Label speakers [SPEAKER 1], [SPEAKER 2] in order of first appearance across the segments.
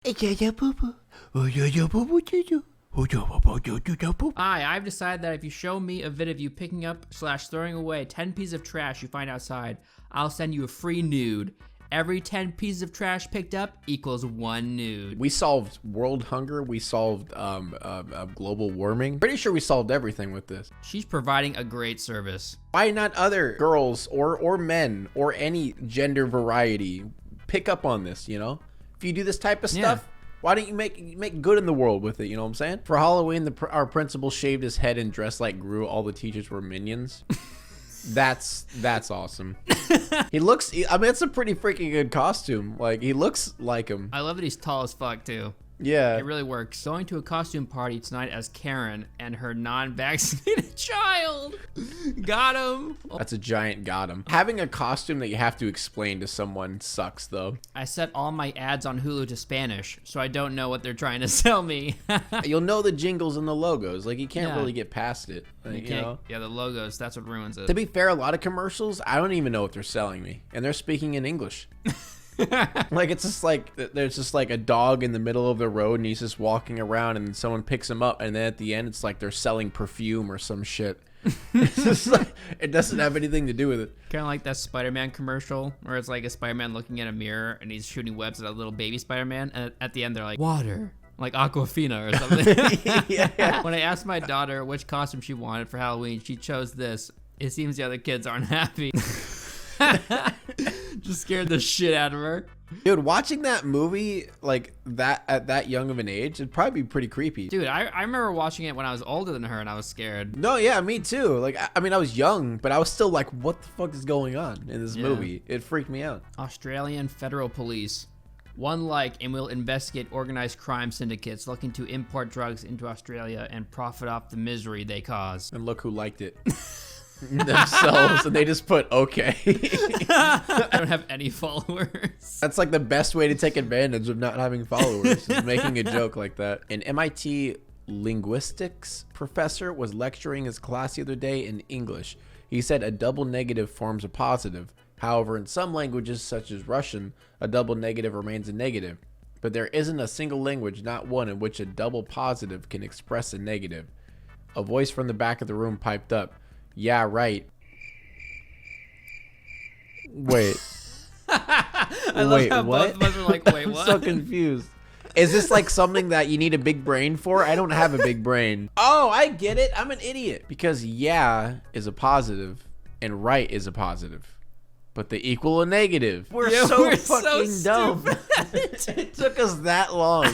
[SPEAKER 1] I've decided that if you show me a vid of you picking up / throwing away 10 pieces of trash you find outside, I'll send you a free nude. Every 10 pieces of trash picked up equals 1 nude.
[SPEAKER 2] We solved world hunger. We solved global warming. Pretty sure we solved everything with this.
[SPEAKER 1] She's providing a great service.
[SPEAKER 2] Why not other girls or men or any gender variety pick up on this, you know? If you do this type of stuff, why don't you make good in the world with it, you know what I'm saying? For Halloween, our principal shaved his head and dressed like Gru. All the teachers were minions. That's awesome. I mean, it's a pretty freaking good costume. Like, he looks like him.
[SPEAKER 1] I love that he's tall as fuck, too.
[SPEAKER 2] Yeah.
[SPEAKER 1] It really works. Going to a costume party tonight as Karen and her non-vaccinated child. Got him.
[SPEAKER 2] That's a giant got him. Having a costume that you have to explain to someone sucks, though.
[SPEAKER 1] I set all my ads on Hulu to Spanish, so I don't know what they're trying to sell me.
[SPEAKER 2] You'll know the jingles and the logos. Like, you can't really get past it. Like, you know?
[SPEAKER 1] Yeah, the logos, that's what ruins it.
[SPEAKER 2] To be fair, a lot of commercials, I don't even know what they're selling me. And they're speaking in English. Like, it's just like there's just like a dog in the middle of the road and he's just walking around and someone picks him up, and then at the end it's like they're selling perfume or some shit. It's just like, it doesn't have anything to do with it.
[SPEAKER 1] Kind of like that Spider-Man commercial where it's like a Spider-Man looking in a mirror and he's shooting webs at a little baby Spider-Man, and at the end they're like, water, like Aquafina or something. Yeah. When I asked my daughter which costume she wanted for Halloween, she chose this. It seems the other kids aren't happy. Just scared the shit out of her.
[SPEAKER 2] Dude, watching that movie like that at that young of an age, it'd probably be pretty creepy.
[SPEAKER 1] Dude, I remember watching it when I was older than her and I was scared.
[SPEAKER 2] No, yeah, me too. Like, I mean, I was young, but I was still like, what the fuck is going on in this movie? It freaked me out.
[SPEAKER 1] Australian Federal Police. One like and will investigate organized crime syndicates looking to import drugs into Australia and profit off the misery they cause.
[SPEAKER 2] And look who liked it. Themselves, and they just put okay.
[SPEAKER 1] I don't have any followers.
[SPEAKER 2] That's like the best way to take advantage of not having followers, is making a joke like that. An MIT linguistics professor was lecturing his class the other day in English. He said a double negative forms a positive. However, in some languages such as Russian, a double negative remains a negative. But there isn't a single language, not one, in which a double positive can express a negative. A voice from the back of the room piped up. Yeah, right. Wait.
[SPEAKER 1] I love how both of us are like, wait, what?
[SPEAKER 2] I'm so confused. Is this like something that you need a big brain for? I don't have a big brain. Oh, I get it. I'm an idiot. Because yeah is a positive and right is a positive. But they equal a negative. We're so fucking dumb. It took us that long.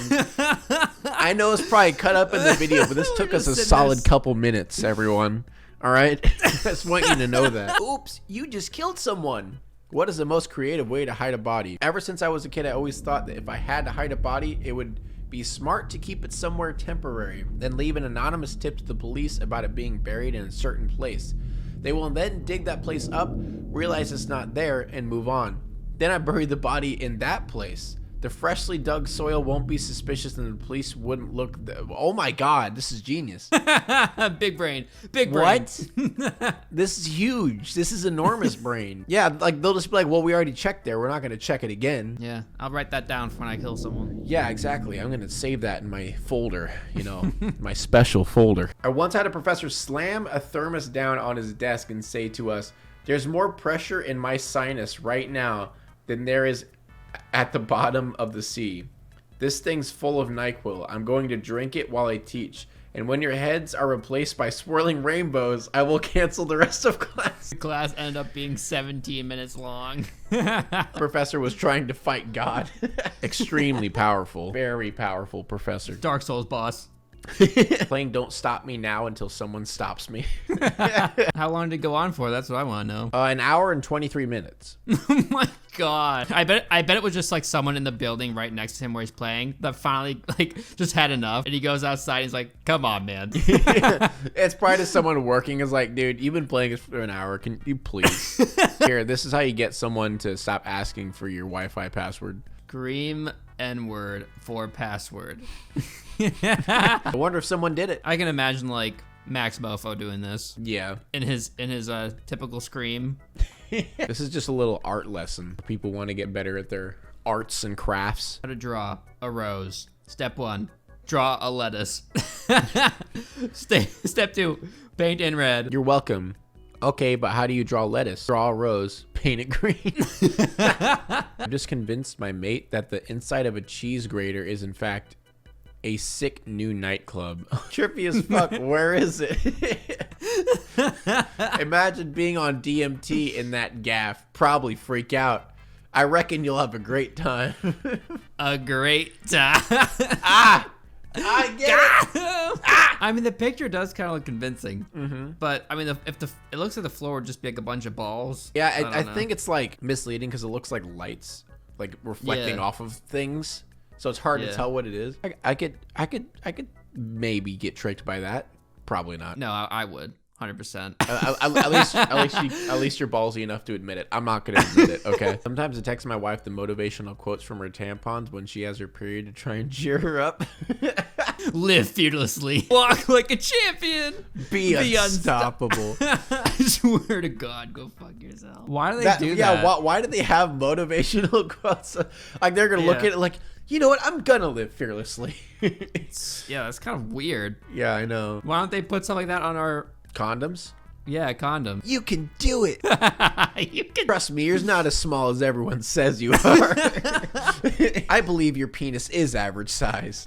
[SPEAKER 2] I know it's probably cut up in the video, but this took us a solid couple minutes, everyone. All right? I just want you to know that. Oops, you just killed someone. What is the most creative way to hide a body? Ever since I was a kid, I always thought that if I had to hide a body, it would be smart to keep it somewhere temporary, then leave an anonymous tip to the police about it being buried in a certain place. They will then dig that place up, realize it's not there, and move on. Then I bury the body in that place. The freshly dug soil won't be suspicious and the police wouldn't look... Oh my god, this is genius.
[SPEAKER 1] Big brain. Big brain.
[SPEAKER 2] What? This is huge. This is enormous brain. Yeah, like they'll just be like, well, we already checked there. We're not going to check it again.
[SPEAKER 1] Yeah, I'll write that down for when I kill someone.
[SPEAKER 2] Yeah, exactly. I'm going to save that in my folder, you know, my special folder. I once had a professor slam a thermos down on his desk and say to us, there's more pressure in my sinus right now than there is at the bottom of the sea. This thing's full of NyQuil. I'm going to drink it while I teach. And when your heads are replaced by swirling rainbows, I will cancel the rest of class.
[SPEAKER 1] The class ended up being 17 minutes long.
[SPEAKER 2] Professor was trying to fight God. Extremely powerful. Very powerful professor.
[SPEAKER 1] Dark Souls boss.
[SPEAKER 2] Playing Don't Stop Me Now until someone stops me.
[SPEAKER 1] How long did it go on for? That's what I want to know.
[SPEAKER 2] An hour and 23 minutes.
[SPEAKER 1] Oh my god. I bet it was just like someone in the building right next to him where he's playing that finally like just had enough, and he goes outside and he's like, come on, man.
[SPEAKER 2] It's probably just someone working is like, dude, you've been playing this for an hour. Can you please? Here, this is how you get someone to stop asking for your Wi-Fi password.
[SPEAKER 1] Scream N-word for password.
[SPEAKER 2] I wonder if someone did it.
[SPEAKER 1] I can imagine like Max Mofo doing this.
[SPEAKER 2] Yeah.
[SPEAKER 1] In his typical scream.
[SPEAKER 2] This is just a little art lesson. People want to get better at their arts and crafts.
[SPEAKER 1] How to draw a rose. Step 1, draw a lettuce. Step 2, paint in red.
[SPEAKER 2] You're welcome. Okay, but how do you draw lettuce? Draw a rose, paint it green. I'm just convinced my mate that the inside of a cheese grater is in fact a sick new nightclub. Trippy as fuck. Where is it? Imagine being on DMT in that gaff. Probably freak out. I reckon you'll have a great time.
[SPEAKER 1] A great time.
[SPEAKER 2] I get it.
[SPEAKER 1] I mean, the picture does kind of look convincing, but I mean, if it looks like the floor would just be like a bunch of balls.
[SPEAKER 2] Yeah, I think it's like misleading because it looks like lights, like reflecting
[SPEAKER 1] Yeah.
[SPEAKER 2] off of things, so it's hard to
[SPEAKER 1] Yeah.
[SPEAKER 2] tell what it is. I could maybe get tricked by that. Probably not.
[SPEAKER 1] No, I would 100%.
[SPEAKER 2] At least you're ballsy enough to admit it. I'm not gonna admit it. Okay. Sometimes I text my wife the motivational quotes from her tampons when she has her period to try and cheer her up.
[SPEAKER 1] Live fearlessly. Walk like a champion.
[SPEAKER 2] Be unstoppable.
[SPEAKER 1] I swear to God, go fuck yourself. Why do they do that?
[SPEAKER 2] Yeah. Why do they have motivational quotes? Like they're gonna look at it like, you know what? I'm gonna live fearlessly.
[SPEAKER 1] Yeah, that's kind of weird.
[SPEAKER 2] Yeah, I know.
[SPEAKER 1] Why don't they put something like that on our
[SPEAKER 2] Condoms?
[SPEAKER 1] condom?
[SPEAKER 2] You can do it.
[SPEAKER 1] You can.
[SPEAKER 2] Trust me, you're not as small as everyone says you are. I believe your penis is average size.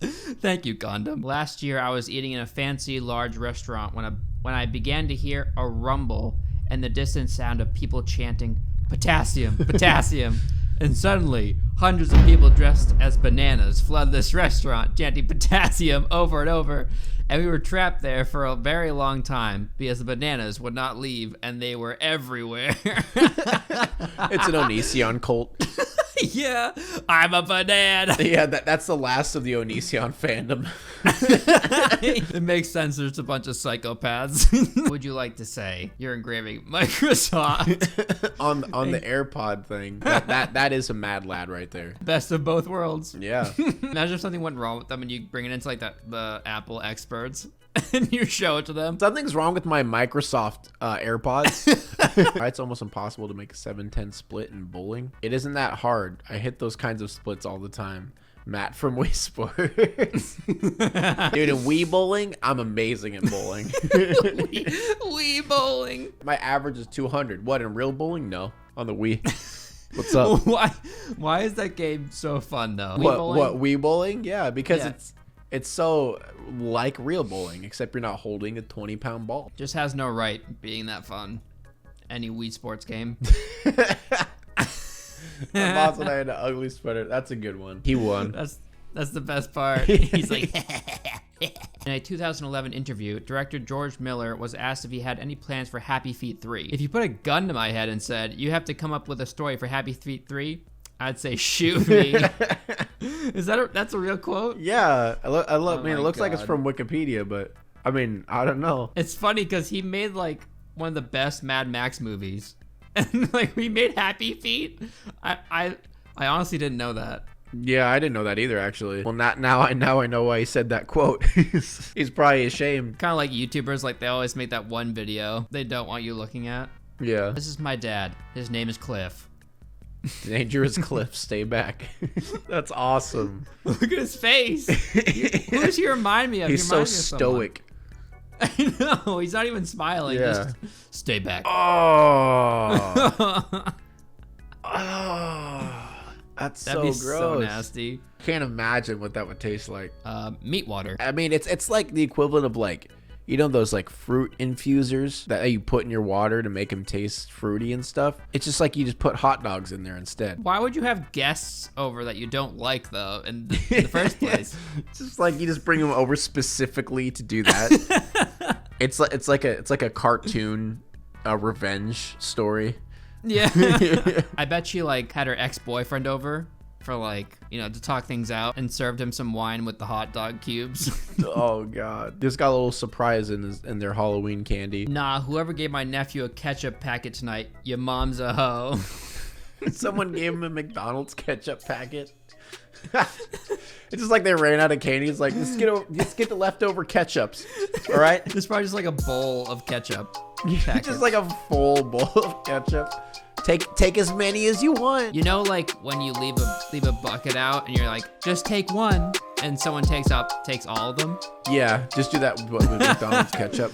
[SPEAKER 1] Thank you, condom. Last year, I was eating in a fancy, large restaurant when I began to hear a rumble and the distant sound of people chanting, "Potassium, potassium." And suddenly, hundreds of people dressed as bananas flooded this restaurant, chanting potassium over and over. And we were trapped there for a very long time because the bananas would not leave and they were everywhere.
[SPEAKER 2] It's an Onision cult.
[SPEAKER 1] Yeah, I'm a banana.
[SPEAKER 2] Yeah, that's the last of the Onision fandom.
[SPEAKER 1] It makes sense. There's a bunch of psychopaths. Would you like to say you're engraving Microsoft?
[SPEAKER 2] on the AirPod thing. That is a mad lad right there.
[SPEAKER 1] Best of both worlds.
[SPEAKER 2] Yeah.
[SPEAKER 1] Imagine if something went wrong with them and you bring it into like the Apple experts and you show it to them.
[SPEAKER 2] Something's wrong with my Microsoft AirPods. It's almost impossible to make a 7-10 split in bowling. It isn't that hard. I hit those kinds of splits all the time. Matt from Wii Sports. Dude, in Wii bowling, I'm amazing at bowling.
[SPEAKER 1] Wii bowling.
[SPEAKER 2] My average is 200. What, in real bowling? No. On the Wii. What's up?
[SPEAKER 1] Why is that game so fun though?
[SPEAKER 2] What Wii bowling? Yeah, because
[SPEAKER 1] Yeah.
[SPEAKER 2] it's so like real bowling, except you're not holding a 20-pound ball.
[SPEAKER 1] Just has no right being that fun. Any Wii Sports game.
[SPEAKER 2] My boss and I had an ugly sweater. That's a good one. He won.
[SPEAKER 1] That's the best part. He's like. In a 2011 interview, director George Miller was asked if he had any plans for Happy Feet 3. If you put a gun to my head and said, you have to come up with a story for Happy Feet 3, I'd say, shoot me. That's a real quote?
[SPEAKER 2] Yeah. I mean,
[SPEAKER 1] my
[SPEAKER 2] it looks like it's
[SPEAKER 1] God.
[SPEAKER 2] from Wikipedia, but I mean, I don't know.
[SPEAKER 1] It's funny because he made like one of the best Mad Max movies. And like we made Happy Feet. I honestly didn't know that.
[SPEAKER 2] Yeah, I didn't know that either, actually. Well, now I know why he said that quote. He's probably ashamed.
[SPEAKER 1] Kind of like YouTubers, like they always make that one video they don't want you looking at.
[SPEAKER 2] Yeah.
[SPEAKER 1] This is my dad. His name is Cliff.
[SPEAKER 2] Dangerous Cliff, stay back. That's awesome.
[SPEAKER 1] Look at his face. Who does he remind me of?
[SPEAKER 2] He's
[SPEAKER 1] He
[SPEAKER 2] so
[SPEAKER 1] reminds me of someone.
[SPEAKER 2] stoic.
[SPEAKER 1] I know. He's not even smiling.
[SPEAKER 2] Yeah.
[SPEAKER 1] Just stay back.
[SPEAKER 2] Oh. Oh. That's
[SPEAKER 1] That'd
[SPEAKER 2] so
[SPEAKER 1] be
[SPEAKER 2] gross.
[SPEAKER 1] so nasty.
[SPEAKER 2] Can't imagine what that would taste like.
[SPEAKER 1] Meat water.
[SPEAKER 2] I mean, it's like the equivalent of like, you know, those like fruit infusers that you put in your water to make them taste fruity and stuff. It's just like you just put hot dogs in there instead.
[SPEAKER 1] Why would you have guests over that you don't like though in the first place?
[SPEAKER 2] It's just like you just bring them over specifically to do that. It's like a cartoon revenge story.
[SPEAKER 1] Yeah. I bet she like had her ex-boyfriend over for like, you know, to talk things out and served him some wine with the hot dog cubes.
[SPEAKER 2] Oh god. Just got a little surprise in their Halloween candy.
[SPEAKER 1] Nah, whoever gave my nephew a ketchup packet tonight, your mom's a hoe.
[SPEAKER 2] Someone gave him a McDonald's ketchup packet. It's just like they ran out of candy. It's like, just get the leftover ketchups. All right?
[SPEAKER 1] It's probably just like a bowl of ketchup.
[SPEAKER 2] Just like a full bowl of ketchup. Take as many as you want.
[SPEAKER 1] You know, like when you leave a bucket out and you're like, just take one, and someone takes all of them.
[SPEAKER 2] Yeah, just do that with McDonald's ketchup.